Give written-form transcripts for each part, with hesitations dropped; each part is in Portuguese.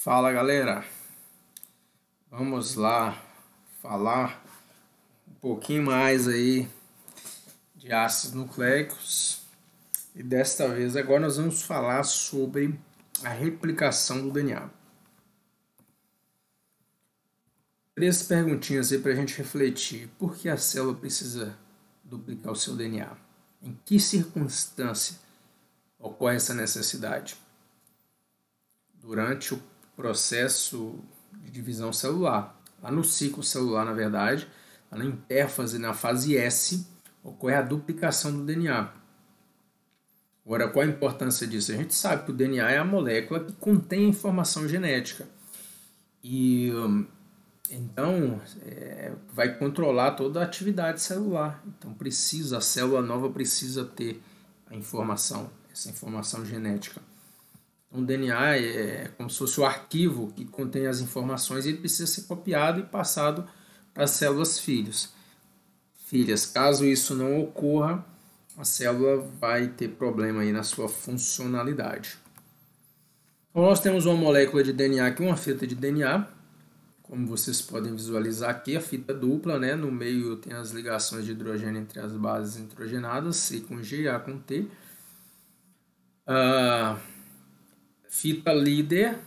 Fala galera, vamos lá falar um pouquinho mais aí de ácidos nucleicos e desta vez agora nós vamos falar sobre a replicação do DNA. Três perguntinhas aí para a gente refletir. Por que a célula precisa duplicar o seu DNA? Em que circunstância ocorre essa necessidade? Durante o processo de divisão celular. Lá no ciclo celular, na verdade, lá na intérfase, na fase S, ocorre a duplicação do DNA. Agora, qual a importância disso? A gente sabe que o DNA é a molécula que contém a informação genética. E então vai controlar toda a atividade celular. Então a célula nova precisa ter essa informação genética. O DNA é como se fosse o arquivo que contém as informações e ele precisa ser copiado e passado para as células filhas. Caso isso não ocorra, a célula vai ter problema aí na sua funcionalidade. Então, nós temos uma molécula de DNA aqui, uma fita de DNA, como vocês podem visualizar aqui, a fita dupla, né? No meio tem as ligações de hidrogênio entre as bases nitrogenadas, C com G, A com T. Fita líder,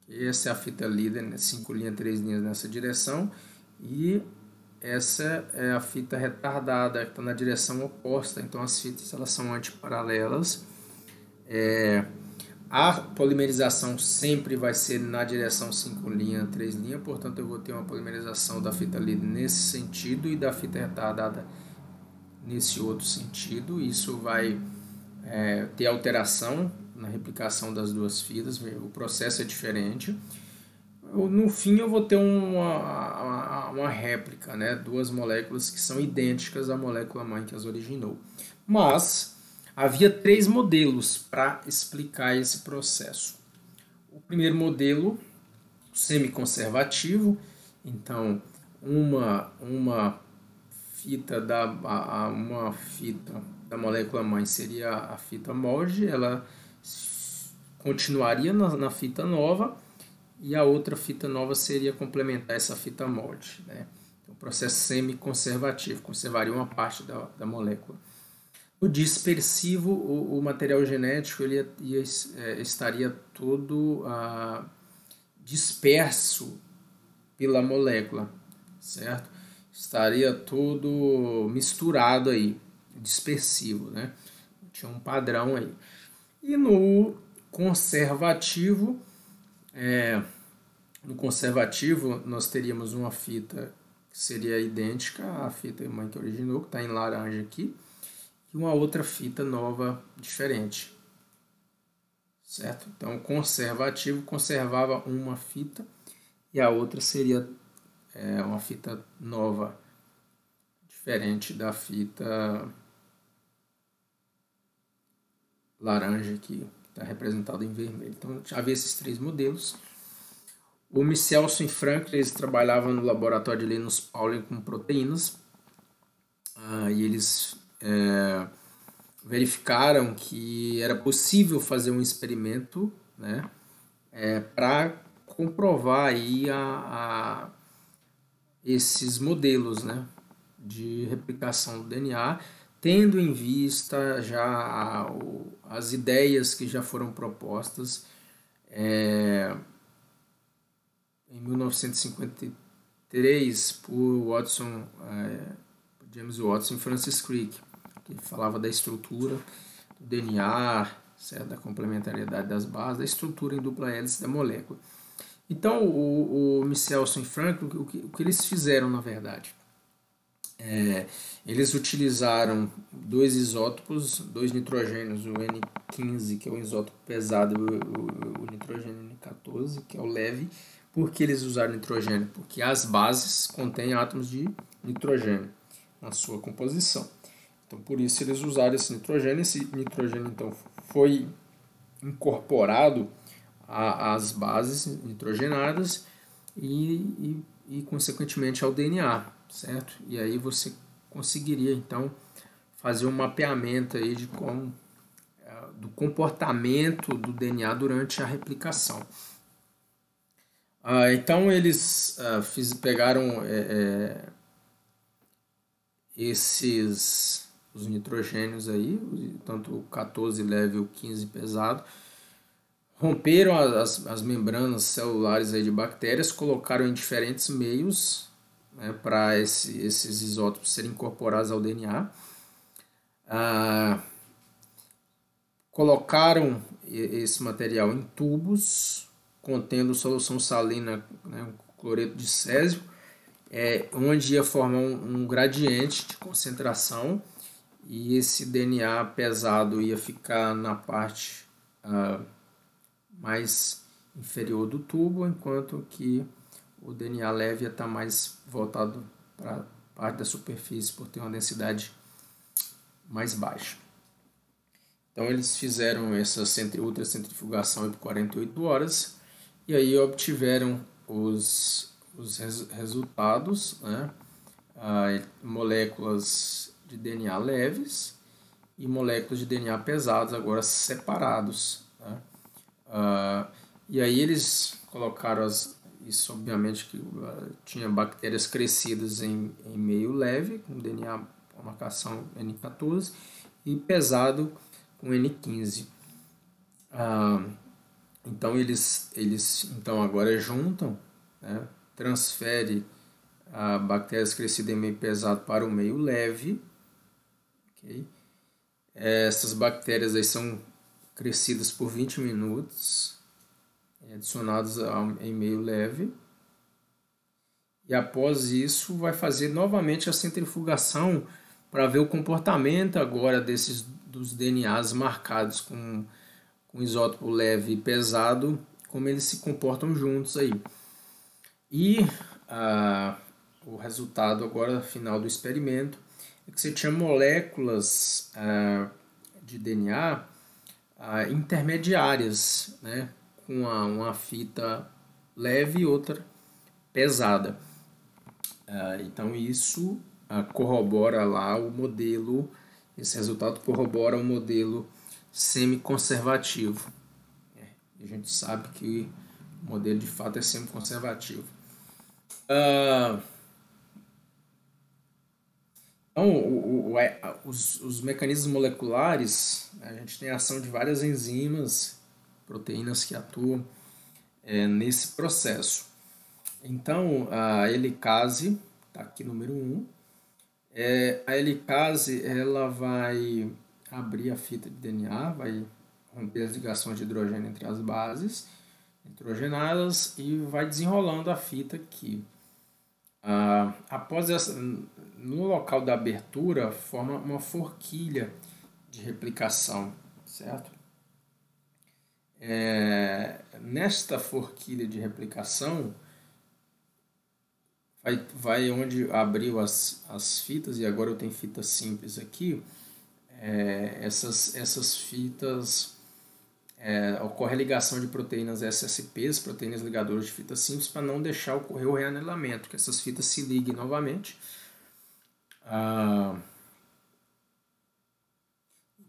essa é a fita líder, né? 5 linhas, 3 linhas nessa direção, e essa é a fita retardada, que está na direção oposta. Então as fitas elas são antiparalelas. A polimerização sempre vai ser na direção 5 linhas, 3 linhas, portanto eu vou ter uma polimerização da fita líder nesse sentido e da fita retardada nesse outro sentido. Isso vai ter alteração na replicação das duas fitas, o processo é diferente. No fim eu vou ter uma réplica, né? Duas moléculas que são idênticas à molécula mãe que as originou. Mas havia 3 modelos para explicar esse processo. O primeiro modelo, semiconservativo, então uma fita da molécula mãe seria a fita molde, ela continuaria na fita nova e a outra fita nova seria complementar essa fita molde, né? Então, o processo semi-conservativo conservaria uma parte da molécula. O dispersivo, o material genético ele estaria todo disperso pela molécula, certo? Estaria todo misturado aí, dispersivo, né? Tinha um padrão aí. E no conservativo, nós teríamos uma fita que seria idêntica à fita mãe que originou, que está em laranja aqui, e uma outra fita nova diferente, certo? Então, o conservativo conservava uma fita e a outra seria uma fita nova, diferente da fita laranja aqui, que está representado em vermelho. Então, havia esses 3 modelos. O Michelson e Franklin, eles trabalhavam no laboratório de Linus Pauling com proteínas, e eles verificaram que era possível fazer um experimento, né, para comprovar aí esses modelos, né, de replicação do DNA, tendo em vista já as ideias que já foram propostas em 1953 por James Watson e Francis Crick, que falava da estrutura do DNA, certo? Da complementariedade das bases, da estrutura em dupla hélice da molécula. Então, o Michelson e Franklin, o que eles fizeram, na verdade? Eles utilizaram 2 isótopos, 2 nitrogênios, o N15, que é o isótopo pesado, o nitrogênio N14, que é o leve. Por que eles usaram nitrogênio? Porque as bases contêm átomos de nitrogênio na sua composição. Então, por isso eles usaram esse nitrogênio. Esse nitrogênio, então, foi incorporado às bases nitrogenadas e consequentemente, ao DNA, certo? E aí você conseguiria, então, fazer um mapeamento aí de como do comportamento do DNA durante a replicação. Então eles pegaram os nitrogênios aí, tanto o 14 leve e o 15 pesado, romperam as membranas celulares aí de bactérias, colocaram em diferentes meios, né, para esses isótopos serem incorporados ao DNA. Colocaram esse material em tubos contendo solução salina, né, cloreto de césio, onde ia formar um gradiente de concentração, e esse DNA pesado ia ficar na parte mais inferior do tubo, enquanto que o DNA leve ia estar mais voltado para a parte da superfície, por ter uma densidade mais baixa. Então eles fizeram essa ultracentrifugação por 48 horas e aí obtiveram os resultados, né? Moléculas de DNA leves e moléculas de DNA pesados, agora separados, né? E aí eles colocaram isso, obviamente, que tinha bactérias crescidas em meio leve, com DNA com marcação N14, e pesado com N15. Então eles então agora juntam, né, transfere bactérias crescidas em meio pesado para o meio leve. Okay? Essas bactérias aí são crescidas por 20 minutos, adicionadas em meio leve. E após isso vai fazer novamente a centrifugação para ver o comportamento agora dos DNAs marcados com isótopo leve e pesado, como eles se comportam juntos aí. E o resultado agora final do experimento é que você tinha moléculas de DNA intermediárias, né, com uma fita leve e outra pesada. Então isso corrobora lá o modelo, esse resultado corrobora o modelo semi-conservativo. A gente sabe que o modelo de fato é semi-conservativo. Então, os mecanismos moleculares, a gente tem a ação de várias enzimas, proteínas que atuam nesse processo. Então, a helicase, está aqui número 1, a helicase ela vai abrir a fita de DNA, vai romper as ligações de hidrogênio entre as bases nitrogenadas e vai desenrolando a fita aqui. Após no local da abertura, forma uma forquilha de replicação, certo? Nesta forquilha de replicação, vai onde abriu as fitas, e agora eu tenho fita simples aqui. Essas fitas, ocorre a ligação de proteínas SSPs, proteínas ligadoras de fita simples, para não deixar ocorrer o reanelamento, que essas fitas se liguem novamente.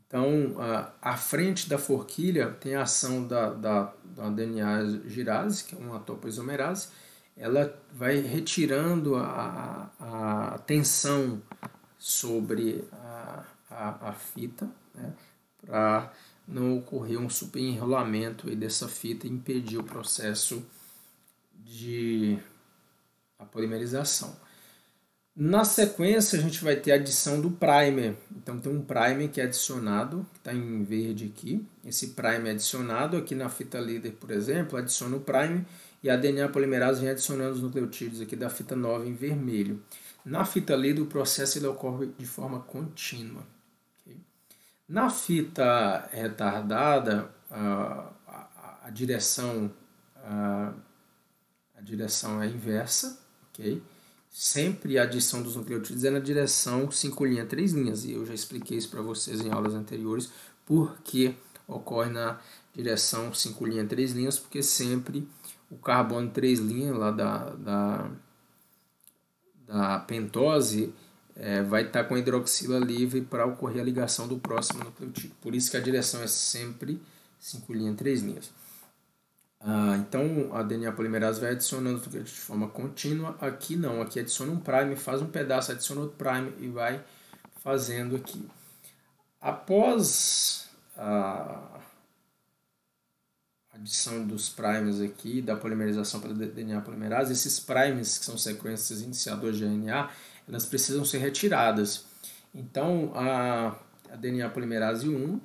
Então, à frente da forquilha tem a ação da DNA girase, que é uma topoisomerase. Ela vai retirando a tensão sobre a fita, né, para não ocorrer um superenrolamento dessa fita e impedir o processo de polimerização. Na sequência, a gente vai ter a adição do primer. Então, tem um primer que é adicionado, que está em verde aqui. Esse primer é adicionado aqui na fita líder, por exemplo, adiciona o primer e a DNA polimerase vem adicionando os nucleotídeos aqui da fita 9 em vermelho. Na fita líder, o processo ele ocorre de forma contínua. Okay? Na fita retardada, a direção é inversa, ok? Sempre a adição dos nucleotídeos é na direção 5 linhas, 3 linhas. E eu já expliquei isso para vocês em aulas anteriores, porque ocorre na direção 5 linhas, 3 linhas, porque sempre o carbono 3 linhas lá da pentose, vai estar com a hidroxila livre para ocorrer a ligação do próximo nucleotídeo. Por isso que a direção é sempre 5' em 3 linhas. Então a DNA polimerase vai adicionando de forma contínua. Aqui não, aqui adiciona um prime, faz um pedaço, adiciona outro prime e vai fazendo aqui. Após a adição dos primes aqui, da polimerização pela DNA polimerase, esses primes, que são sequências iniciadoras de RNA, elas precisam ser retiradas. Então, a DNA polimerase 1,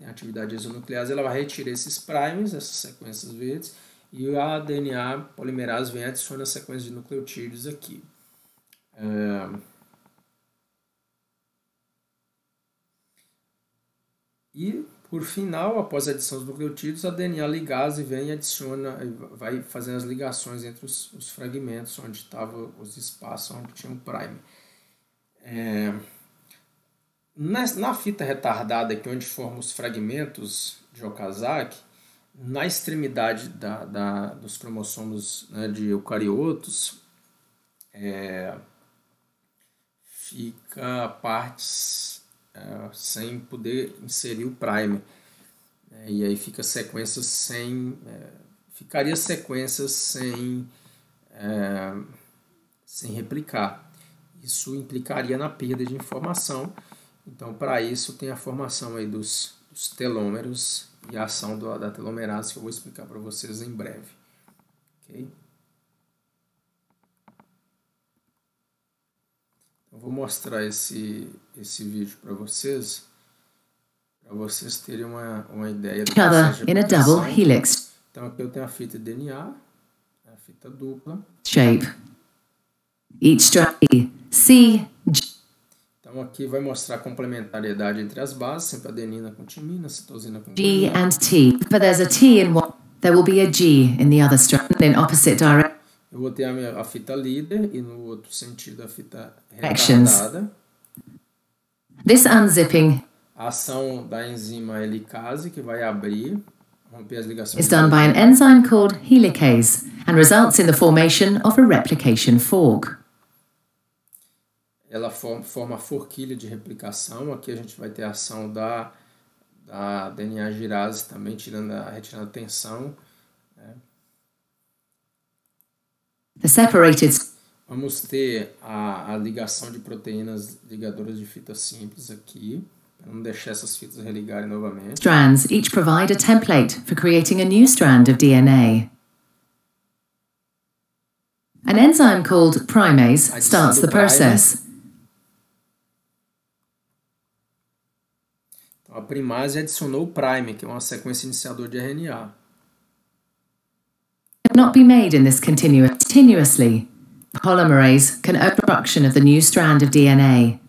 a atividade isonuclease, ela vai retirar esses primes, essas sequências verdes, e a DNA polimerase vem e adiciona a sequência de nucleotídeos aqui. E, por final, após a adição dos nucleotídeos, a DNA ligase vem e adiciona, vai fazendo as ligações entre os fragmentos onde estavam os espaços onde tinha um prime. Na fita retardada, aqui onde formam os fragmentos de Okazaki, na extremidade dos cromossomos, né, de eucariotos, fica partes sem poder inserir o primer. E aí fica sequências sem... ficaria sequências sem replicar. Isso implicaria na perda de informação. Então, para isso, tem a formação aí dos telômeros e a ação da telomerase, que eu vou explicar para vocês em breve. Ok? Eu vou mostrar esse vídeo para vocês terem uma ideia do processo de aplicação. Então, aqui eu tenho a fita DNA, a fita dupla. Shape. Each strand C. Então aqui vai mostrar a complementariedade entre as bases, sempre adenina com timina, citosina com G and T. But there's a T in one, there will be a G in the other strand in opposite direction. Eu vou ter a fita líder e no outro sentido a fita retardada. This unzipping A ação da enzima helicase que vai abrir, romper as ligações. is done by an enzyme called helicase and results in the formation of a replication fork. Ela forma a forquilha de replicação. Aqui a gente vai ter a ação da DNA girase também, retirando a tensão. The separated Vamos ter a ligação de proteínas ligadoras de fita simples aqui, para não deixar essas fitas religarem novamente. strands each provide a template for creating a new strand of DNA. An enzyme called primase starts the process. A primase adicionou o prime, que é uma sequência iniciadora de RNA. Cannot be made in this continuously. Polymerase can open production of the new strand of DNA.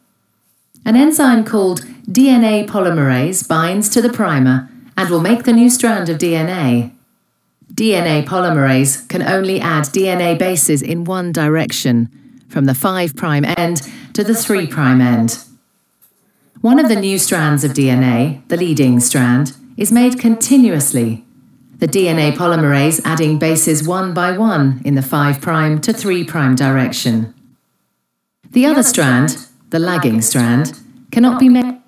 An enzyme called DNA polymerase binds to the primer and will make the new strand of DNA. DNA polymerase can only add DNA bases in one direction, from the 5' end to the 3' end. One of the new strands of DNA, the leading strand, is made continuously. The DNA polymerase adding bases one by one in the 5' to 3' direction. The other strand, the lagging strand, cannot be made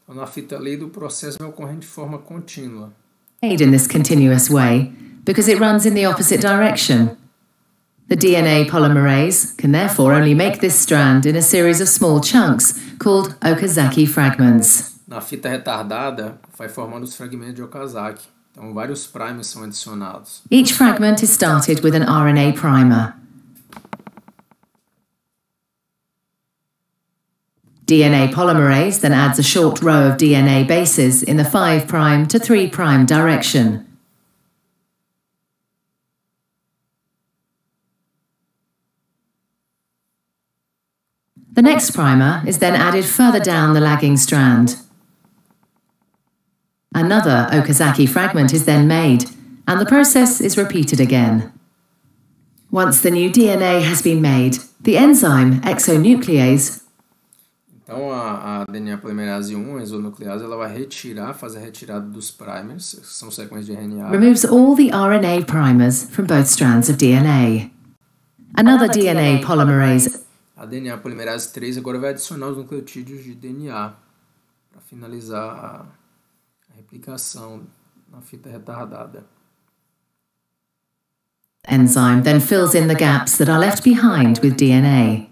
Na fita líder, o processo vai ocorrendo de forma contínua. in this continuous way because it runs in the opposite direction. The DNA polymerase can therefore only make this strand in a series of small chunks called Okazaki fragments. Na fita retardada, vai formando os fragmentos de Okazaki. Então, vários primers são adicionados. Each fragment is started with an RNA primer. DNA polymerase then adds a short row of DNA bases in the 5' to 3' direction. The next primer is then added further down the lagging strand. Another Okazaki fragment is then made, and the process is repeated again. Once the new DNA has been made, the enzyme exonuclease. Então, a DNA polimerase 1, a isonuclease, ela vai fazer a retirada dos primers, que são sequências de RNA. Removes all the RNA primers from both strands of DNA. Another DNA polymerase. a DNA polimerase 3 agora vai adicionar os nucleotídeos de DNA para finalizar a replicação na fita retardada. Enzyme then fills in the gaps that are left behind with DNA.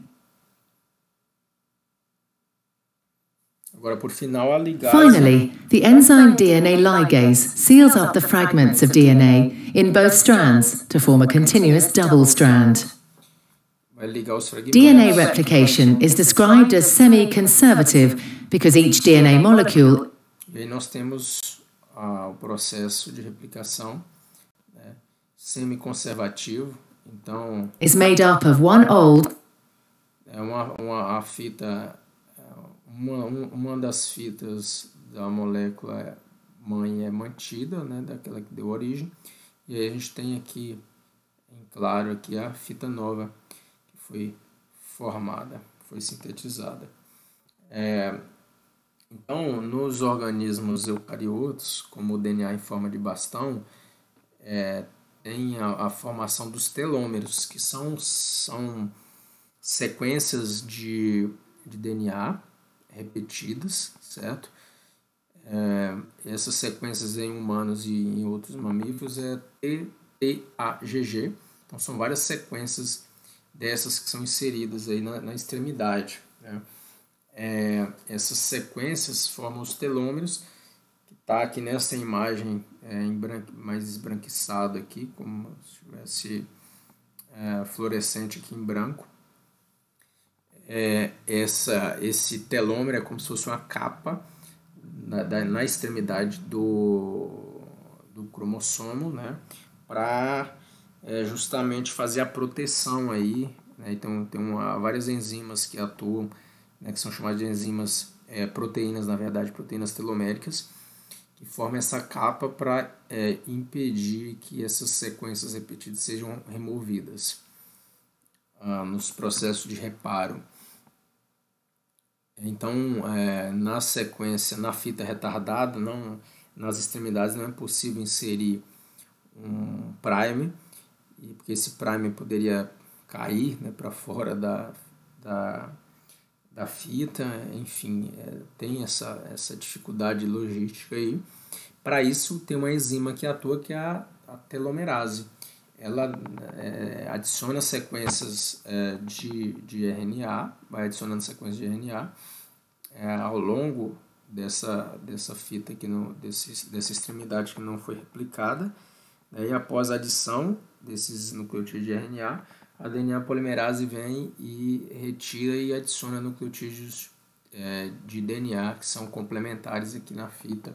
Agora, por final, a ligase. Finally, the enzyme DNA ligase seals up the fragments of DNA in both strands to form a continuous double strand. Vai ligar os fragmentos. DNA replication is described as semi-conservative because each DNA molecule E aí nós temos o processo de replicação, né, semi-conservativo. Então, is made up of one old é uma fita, uma das fitas da molécula mãe é mantida, né, daquela que deu origem. E aí a gente tem aqui, em claro, aqui a fita nova que foi formada, foi sintetizada. Então, nos organismos eucariotos, como o DNA em forma de bastão, tem a formação dos telômeros, que são sequências de DNA repetidas, certo? Essas sequências em humanos e em outros mamíferos é TTAGG. Então, são várias sequências dessas que são inseridas aí na extremidade, né? Essas sequências formam os telômeros, que está aqui nessa imagem mais esbranquiçado aqui, como se tivesse fluorescente aqui em branco. Esse telômero é como se fosse uma capa na extremidade do cromossomo, né, para justamente fazer a proteção aí, né? Então tem várias enzimas que atuam, né, que são chamadas de enzimas, proteínas, na verdade, proteínas teloméricas, que formam essa capa para impedir que essas sequências repetidas sejam removidas nos processos de reparo. Então, na sequência, na fita retardada, nas extremidades, não é possível inserir um primer, porque esse primer poderia cair, né, para fora da fita. Enfim, tem essa dificuldade logística aí. Para isso, tem uma enzima que atua, que é a telomerase. Ela adiciona sequências de RNA, vai adicionando sequências de RNA ao longo dessa fita, dessa extremidade que não foi replicada. E após a adição desses nucleotídeos de RNA, a DNA polimerase vem e retira e adiciona nucleotídeos de DNA que são complementares aqui na fita,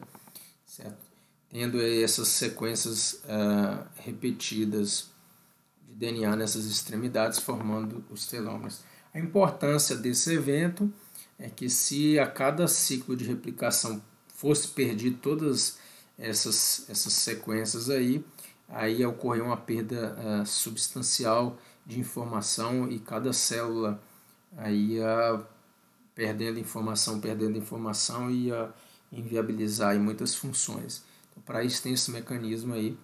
certo? Tendo essas sequências repetidas de DNA nessas extremidades, formando os telômeros. A importância desse evento é que, se a cada ciclo de replicação fosse perdido todas essas sequências aí ia ocorrer uma perda substancial de informação, e cada célula aí ia perdendo informação e ia inviabilizar aí muitas funções. Então, para isso tem esse mecanismo aí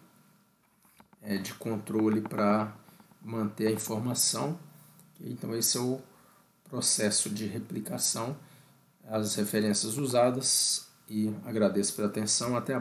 de controle para manter a informação. Então, esse é o processo de replicação, as referências usadas, e agradeço pela atenção. Até a